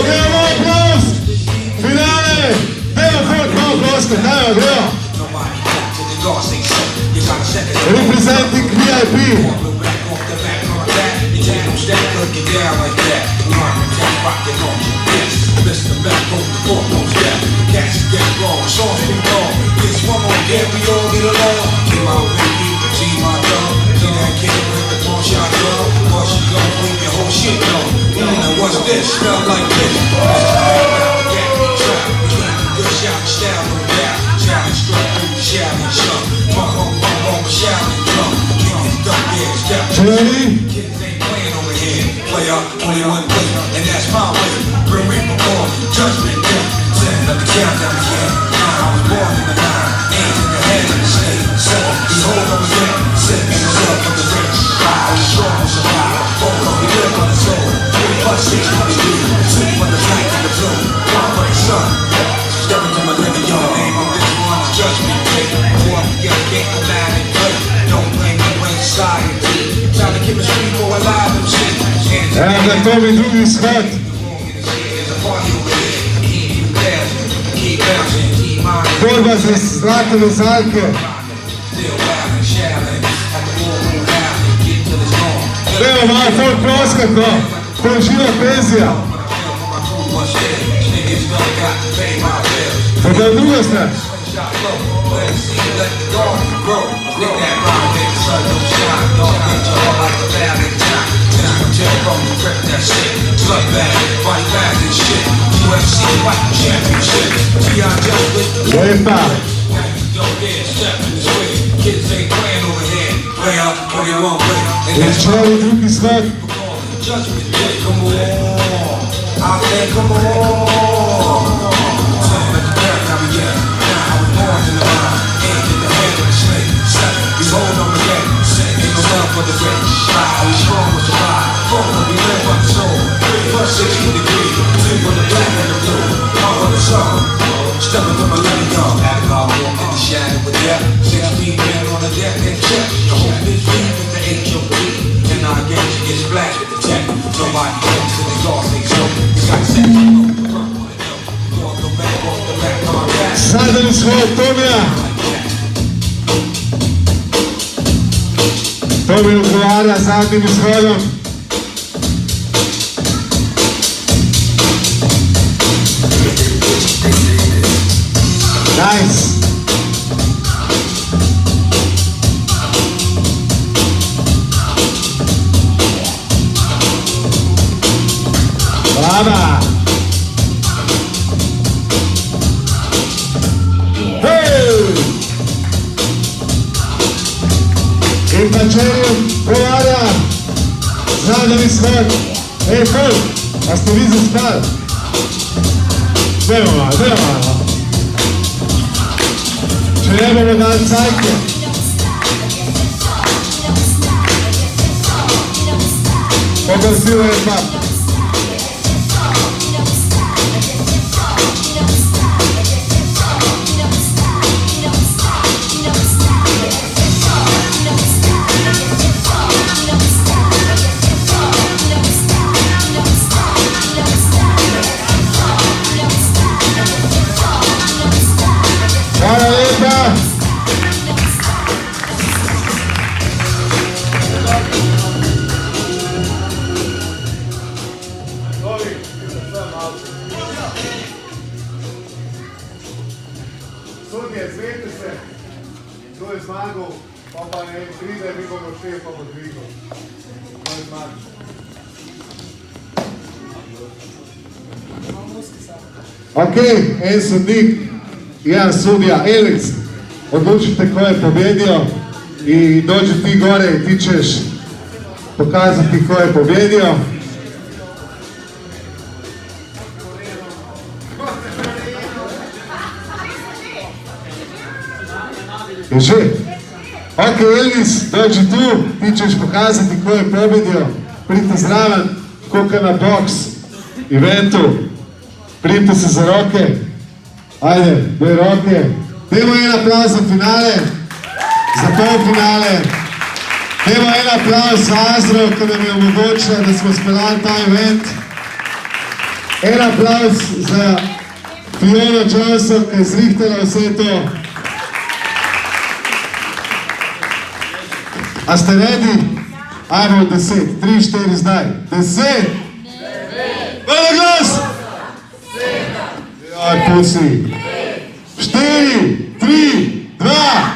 Gremo aplauz! Finale! Dajmo folk malo ploske, dajmo, gremo! Representing VIP! What's this? Smell like this. Good shout, style, no doubt. Challenge struck through the shouting shut. Bump on my shouting drum. Kids dumb ass down. Kids ain't playing over here. Play up 21 play, and that's my way. Real Reaper born, judgment day. Let the countdown begin. I was born in the line. Ain't in the head of the snake. Behold, I was there. Set me up for the rich. I was strong to survive. Folk on the live on the soul. 3+6 for the year. 2 for the night and the blue. 1 for the sun. Step into my living yard. Name of this one is judgment day. Before I forget, get the line and play. Don't blame me when society. Trying to keep us people alive and shit. Na tome drugi shod. Borba za zlate vezalke. Evo malo folk ploskako. To je živa penzija. Sada je druga strana. Lepa. Večeri drugi shod. Step into my living yard, alcohol walk in the shadow with death. 6 feet man on the deck and check. The hope is deep with the HOP. And our gauge gets splashed with the tech. Nobody comes to the guard, they so. It's got sex, the purple and the dope. Off the back, on our back. Zadnji shod, Tomija. Tomi odgovarja zadnjim shodom. Nice. Brava. Hey! In večerjem povarja zadnji shod. Ej, folk, a ste vi zaspali? Dajmo malo. Če ne bomo dali cajke. Poglasilo je pa. Hvala lepa. Sodje, zvete se, kdo je zmagal, pa ne pride, mi bomo šli, pa bo dvigal. Kdo je zmagal? Ok, en sodnik, jedan sudija, Elic, odlučite ko je pobjedio i dođi ti gore i ti ćeš pokazati ko je pobjedio. Ježi? Ok, Elic, dođi tu, ti ćeš pokazati ko je pobjedio. Pridite zraven, kuka na boks, eventu, pridite se za roke. Ajde, dve roke. Dajmo en aplauz za finale, za polfinale. Dajmo en aplauz za Azro, ki nam je omogočila, da smo speljali ta event. En aplavz za Fiona Johnson, ki je zrihtala vse to. A ste ready? Ajmo 10, 3, 4 zdaj. 10! Hvala glas! 7! Jaj, pusi! 4, 3, 2,